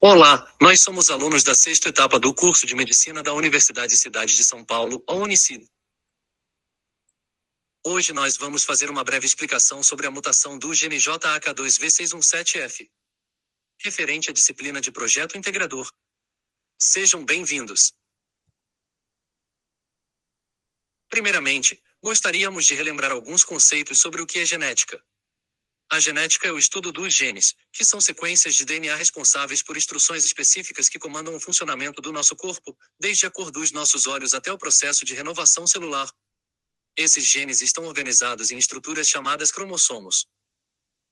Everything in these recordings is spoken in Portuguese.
Olá, nós somos alunos da sexta etapa do curso de Medicina da Universidade Cidade de São Paulo, a Unicid. Hoje nós vamos fazer uma breve explicação sobre a mutação do gene JAK2V617F, referente à disciplina de Projeto Integrador. Sejam bem-vindos. Primeiramente, gostaríamos de relembrar alguns conceitos sobre o que é genética. A genética é o estudo dos genes, que são sequências de DNA responsáveis por instruções específicas que comandam o funcionamento do nosso corpo, desde a cor dos nossos olhos até o processo de renovação celular. Esses genes estão organizados em estruturas chamadas cromossomos.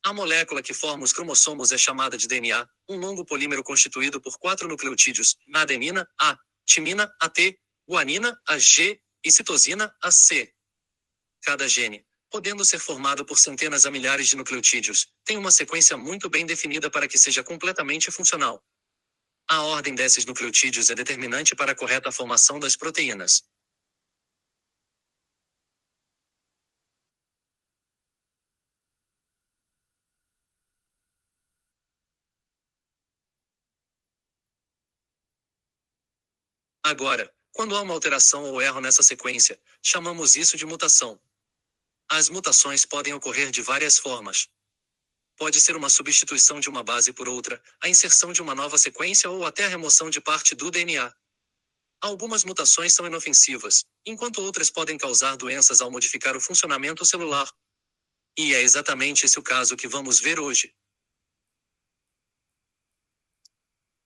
A molécula que forma os cromossomos é chamada de DNA, um longo polímero constituído por 4 nucleotídeos, adenina, A, timina, AT, guanina, AG, e citosina, AC. Cada gene, podendo ser formado por centenas a milhares de nucleotídeos, tem uma sequência muito bem definida para que seja completamente funcional. A ordem desses nucleotídeos é determinante para a correta formação das proteínas. Agora, quando há uma alteração ou erro nessa sequência, chamamos isso de mutação. As mutações podem ocorrer de várias formas. Pode ser uma substituição de uma base por outra, a inserção de uma nova sequência ou até a remoção de parte do DNA. Algumas mutações são inofensivas, enquanto outras podem causar doenças ao modificar o funcionamento celular. E é exatamente esse o caso que vamos ver hoje.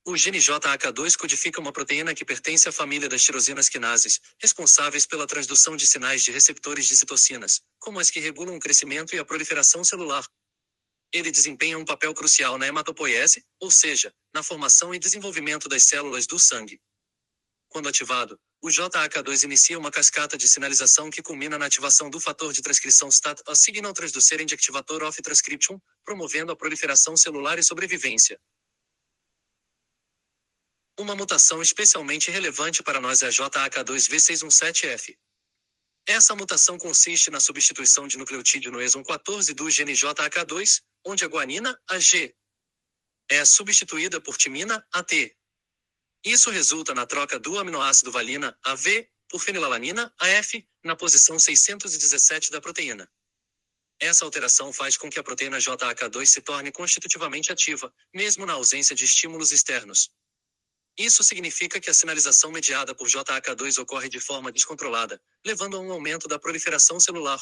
O gene JAK2 codifica uma proteína que pertence à família das tirosinas quinases, responsáveis pela transdução de sinais de receptores de citocinas, como as que regulam o crescimento e a proliferação celular. Ele desempenha um papel crucial na hematopoiese, ou seja, na formação e desenvolvimento das células do sangue. Quando ativado, o JAK2 inicia uma cascata de sinalização que culmina na ativação do fator de transcrição STAT, a Signal Transducer and Activator of Transcription, promovendo a proliferação celular e sobrevivência. Uma mutação especialmente relevante para nós é a JAK2V617F. Essa mutação consiste na substituição de nucleotídeo no exon 14 do gene JAK2, onde a guanina, AG, é substituída por timina, AT. Isso resulta na troca do aminoácido valina, AV, por fenilalanina, AF, na posição 617 da proteína. Essa alteração faz com que a proteína JAK2 se torne constitutivamente ativa, mesmo na ausência de estímulos externos. Isso significa que a sinalização mediada por JAK2 ocorre de forma descontrolada, levando a um aumento da proliferação celular.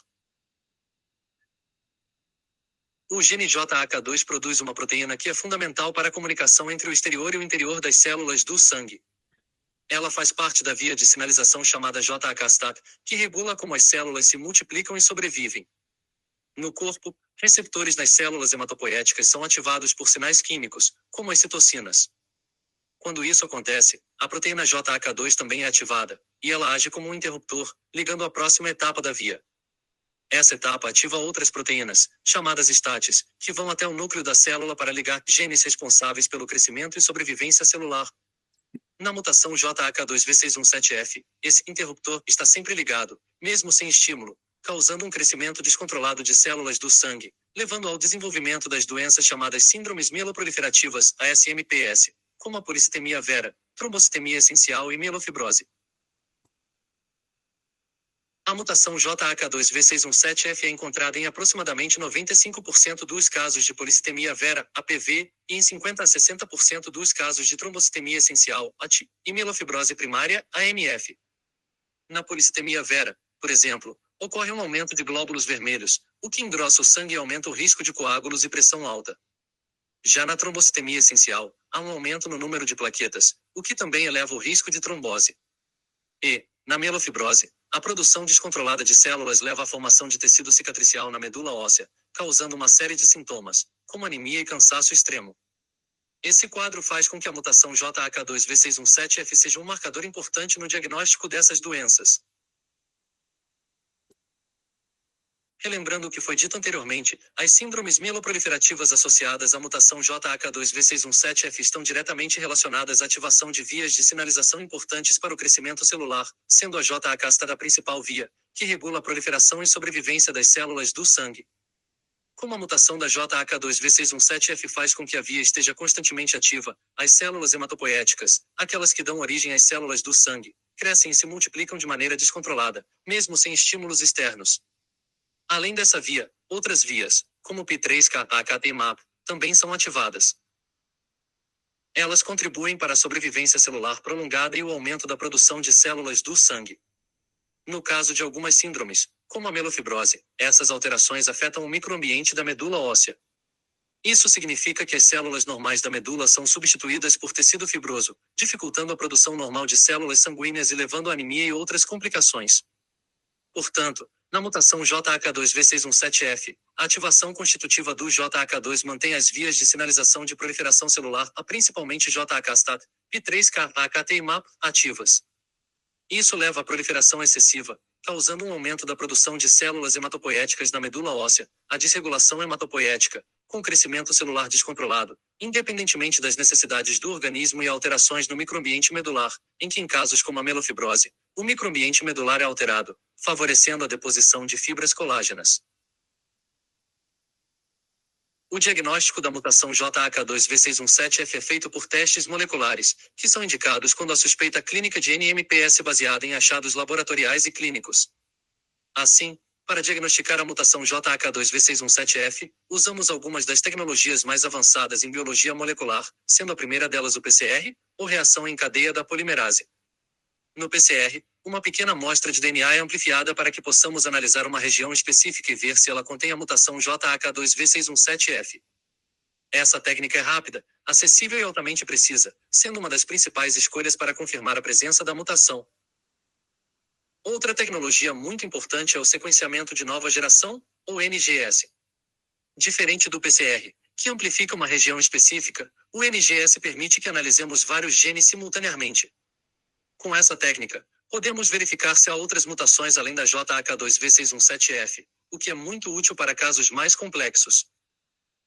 O gene JAK2 produz uma proteína que é fundamental para a comunicação entre o exterior e o interior das células do sangue. Ela faz parte da via de sinalização chamada JAK-STAT, que regula como as células se multiplicam e sobrevivem. No corpo, receptores nas células hematopoéticas são ativados por sinais químicos, como as citocinas. Quando isso acontece, a proteína JAK2 também é ativada, e ela age como um interruptor, ligando à próxima etapa da via. Essa etapa ativa outras proteínas, chamadas STATs, que vão até o núcleo da célula para ligar genes responsáveis pelo crescimento e sobrevivência celular. Na mutação JAK2V617F, esse interruptor está sempre ligado, mesmo sem estímulo, causando um crescimento descontrolado de células do sangue, levando ao desenvolvimento das doenças chamadas síndromes mieloproliferativas, ASMPS, como a policitemia vera, trombocitemia essencial e mielofibrose. A mutação JAK2V617F é encontrada em aproximadamente 95% dos casos de policitemia vera, APV, e em 50 a 60% dos casos de trombocitemia essencial, AT, e mielofibrose primária, AMF. Na policitemia vera, por exemplo, ocorre um aumento de glóbulos vermelhos, o que engrossa o sangue e aumenta o risco de coágulos e pressão alta. Já na trombocitemia essencial, há um aumento no número de plaquetas, o que também eleva o risco de trombose. E, na mielofibrose, a produção descontrolada de células leva à formação de tecido cicatricial na medula óssea, causando uma série de sintomas, como anemia e cansaço extremo. Esse quadro faz com que a mutação JAK2V617F seja um marcador importante no diagnóstico dessas doenças. Relembrando o que foi dito anteriormente, as síndromes mieloproliferativas associadas à mutação JAK2V617F estão diretamente relacionadas à ativação de vias de sinalização importantes para o crescimento celular, sendo a JAK-STAT a principal via, que regula a proliferação e sobrevivência das células do sangue. Como a mutação da JAK2V617F faz com que a via esteja constantemente ativa, as células hematopoéticas, aquelas que dão origem às células do sangue, crescem e se multiplicam de maneira descontrolada, mesmo sem estímulos externos. Além dessa via, outras vias, como o P3-AKT-MAP, também são ativadas. Elas contribuem para a sobrevivência celular prolongada e o aumento da produção de células do sangue. No caso de algumas síndromes, como a melofibrose, essas alterações afetam o microambiente da medula óssea. Isso significa que as células normais da medula são substituídas por tecido fibroso, dificultando a produção normal de células sanguíneas e levando à anemia e outras complicações. Portanto, na mutação JAK2V617F, a ativação constitutiva do JAK2 mantém as vias de sinalização de proliferação celular, principalmente JAK-STAT, P3-AKT e MAP, ativas. Isso leva à proliferação excessiva, causando um aumento da produção de células hematopoéticas na medula óssea, a desregulação hematopoética, com crescimento celular descontrolado, independentemente das necessidades do organismo e alterações no microambiente medular, em que em casos como a melofibrose, o microambiente medular é alterado, favorecendo a deposição de fibras colágenas. O diagnóstico da mutação JAK2V617F é feito por testes moleculares, que são indicados quando a suspeita clínica de NMPS baseada em achados laboratoriais e clínicos. Assim, para diagnosticar a mutação JAK2V617F, usamos algumas das tecnologias mais avançadas em biologia molecular, sendo a primeira delas o PCR, ou reação em cadeia da polimerase. No PCR, uma pequena amostra de DNA é amplificada para que possamos analisar uma região específica e ver se ela contém a mutação JAK2V617F. Essa técnica é rápida, acessível e altamente precisa, sendo uma das principais escolhas para confirmar a presença da mutação. Outra tecnologia muito importante é o sequenciamento de nova geração, ou NGS. Diferente do PCR, que amplifica uma região específica, o NGS permite que analisemos vários genes simultaneamente. Com essa técnica, podemos verificar se há outras mutações além da JAK2V617F, o que é muito útil para casos mais complexos.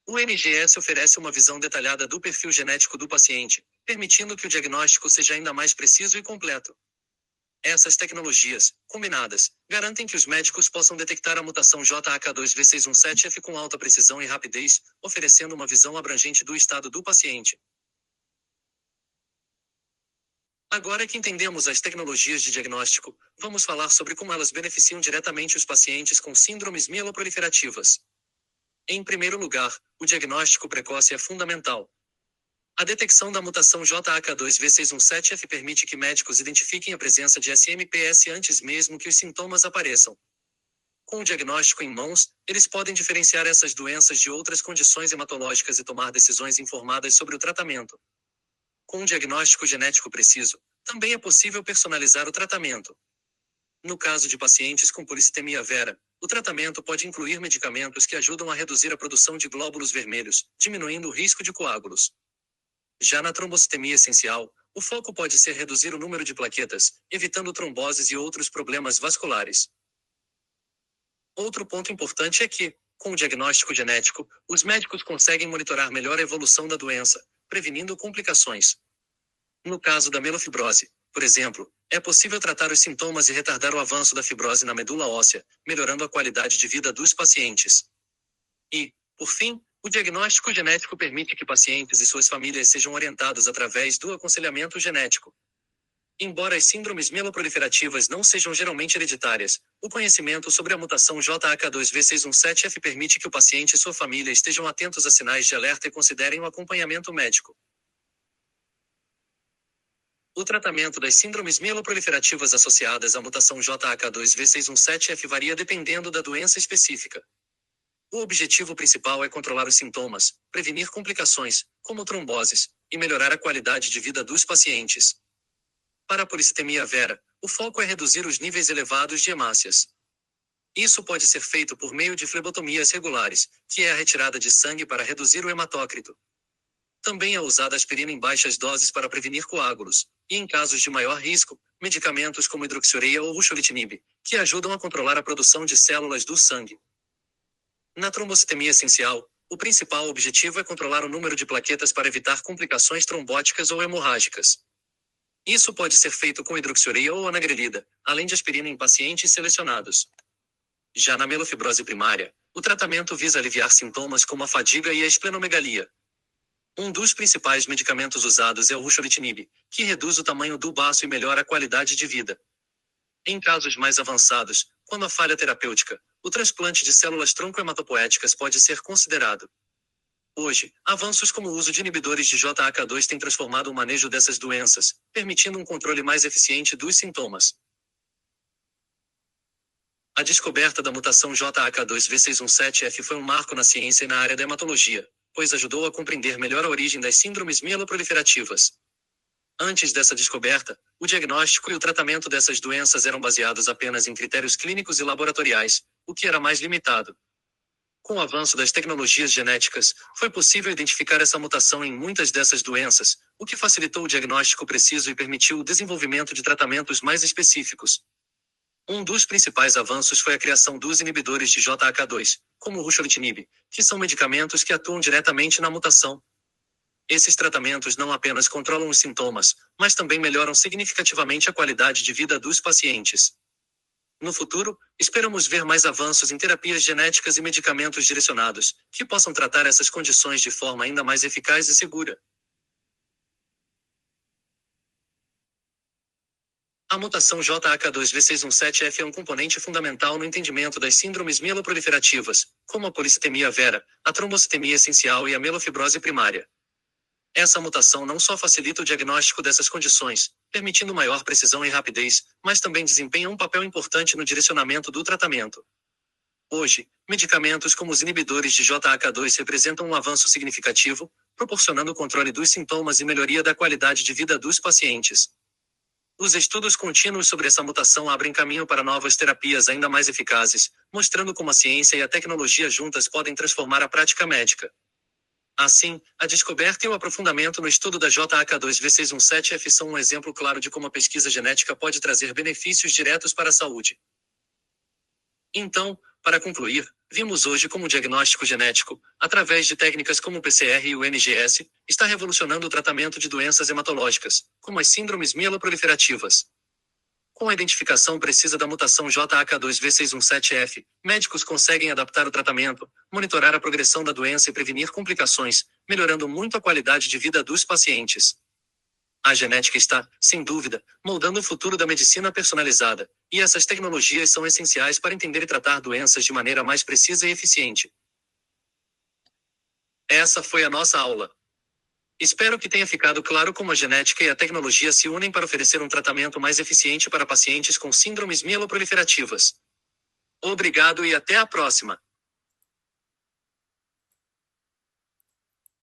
O NGS oferece uma visão detalhada do perfil genético do paciente, permitindo que o diagnóstico seja ainda mais preciso e completo. Essas tecnologias, combinadas, garantem que os médicos possam detectar a mutação JAK2V617F com alta precisão e rapidez, oferecendo uma visão abrangente do estado do paciente. Agora que entendemos as tecnologias de diagnóstico, vamos falar sobre como elas beneficiam diretamente os pacientes com síndromes mieloproliferativas. Em primeiro lugar, o diagnóstico precoce é fundamental. A detecção da mutação JAK2V617F permite que médicos identifiquem a presença de SMPS antes mesmo que os sintomas apareçam. Com o diagnóstico em mãos, eles podem diferenciar essas doenças de outras condições hematológicas e tomar decisões informadas sobre o tratamento. Com um diagnóstico genético preciso, também é possível personalizar o tratamento. No caso de pacientes com polissemia vera, o tratamento pode incluir medicamentos que ajudam a reduzir a produção de glóbulos vermelhos, diminuindo o risco de coágulos. Já na trombocitemia essencial, o foco pode ser reduzir o número de plaquetas, evitando tromboses e outros problemas vasculares. Outro ponto importante é que, com o diagnóstico genético, os médicos conseguem monitorar melhor a evolução da doença, prevenindo complicações. No caso da melofibrose, por exemplo, é possível tratar os sintomas e retardar o avanço da fibrose na medula óssea, melhorando a qualidade de vida dos pacientes. E, por fim, o diagnóstico genético permite que pacientes e suas famílias sejam orientados através do aconselhamento genético. Embora as síndromes mieloproliferativas não sejam geralmente hereditárias, o conhecimento sobre a mutação JAK2V617F permite que o paciente e sua família estejam atentos a sinais de alerta e considerem o acompanhamento médico. O tratamento das síndromes mieloproliferativas associadas à mutação JAK2V617F varia dependendo da doença específica. O objetivo principal é controlar os sintomas, prevenir complicações, como tromboses, e melhorar a qualidade de vida dos pacientes. Para a polissemia vera, o foco é reduzir os níveis elevados de hemácias. Isso pode ser feito por meio de flebotomias regulares, que é a retirada de sangue para reduzir o hematócrito. Também é usada aspirina em baixas doses para prevenir coágulos, e em casos de maior risco, medicamentos como hidroxiureia ou ruxolitinib, que ajudam a controlar a produção de células do sangue. Na trombocitemia essencial, o principal objetivo é controlar o número de plaquetas para evitar complicações trombóticas ou hemorrágicas. Isso pode ser feito com hidroxiureia ou anagrelida, além de aspirina em pacientes selecionados. Já na melofibrose primária, O tratamento visa aliviar sintomas como a fadiga e a esplenomegalia. Um dos principais medicamentos usados é o ruxolitinib, que reduz o tamanho do baço e melhora a qualidade de vida. Em casos mais avançados, quando a falha terapêutica, o transplante de células tronco-hematopoéticas pode ser considerado. Hoje, avanços como o uso de inibidores de JAK2 têm transformado o manejo dessas doenças, permitindo um controle mais eficiente dos sintomas. A descoberta da mutação JAK2V617F foi um marco na ciência e na área da hematologia, pois ajudou a compreender melhor a origem das síndromes mieloproliferativas. Antes dessa descoberta, o diagnóstico e o tratamento dessas doenças eram baseados apenas em critérios clínicos e laboratoriais, o que era mais limitado. Com o avanço das tecnologias genéticas, foi possível identificar essa mutação em muitas dessas doenças, o que facilitou o diagnóstico preciso e permitiu o desenvolvimento de tratamentos mais específicos. Um dos principais avanços foi a criação dos inibidores de JAK2, como o ruxolitinib, que são medicamentos que atuam diretamente na mutação. Esses tratamentos não apenas controlam os sintomas, mas também melhoram significativamente a qualidade de vida dos pacientes. No futuro, esperamos ver mais avanços em terapias genéticas e medicamentos direcionados, que possam tratar essas condições de forma ainda mais eficaz e segura. A mutação JAK2V617F é um componente fundamental no entendimento das síndromes mieloproliferativas, como a policitemia vera, a trombocitemia essencial e a mielofibrose primária. Essa mutação não só facilita o diagnóstico dessas condições, permitindo maior precisão e rapidez, mas também desempenha um papel importante no direcionamento do tratamento. Hoje, medicamentos como os inibidores de JAK2 representam um avanço significativo, proporcionando o controle dos sintomas e melhoria da qualidade de vida dos pacientes. Os estudos contínuos sobre essa mutação abrem caminho para novas terapias ainda mais eficazes, mostrando como a ciência e a tecnologia juntas podem transformar a prática médica. Assim, a descoberta e o aprofundamento no estudo da JAK2V617F são um exemplo claro de como a pesquisa genética pode trazer benefícios diretos para a saúde. Então, para concluir, vimos hoje como o diagnóstico genético, através de técnicas como o PCR e o NGS, está revolucionando o tratamento de doenças hematológicas, como as síndromes mieloproliferativas. Com a identificação precisa da mutação JAK2V617F, médicos conseguem adaptar o tratamento, monitorar a progressão da doença e prevenir complicações, melhorando muito a qualidade de vida dos pacientes. A genética está, sem dúvida, moldando o futuro da medicina personalizada, e essas tecnologias são essenciais para entender e tratar doenças de maneira mais precisa e eficiente. Essa foi a nossa aula. Espero que tenha ficado claro como a genética e a tecnologia se unem para oferecer um tratamento mais eficiente para pacientes com síndromes mieloproliferativas. Obrigado e até a próxima!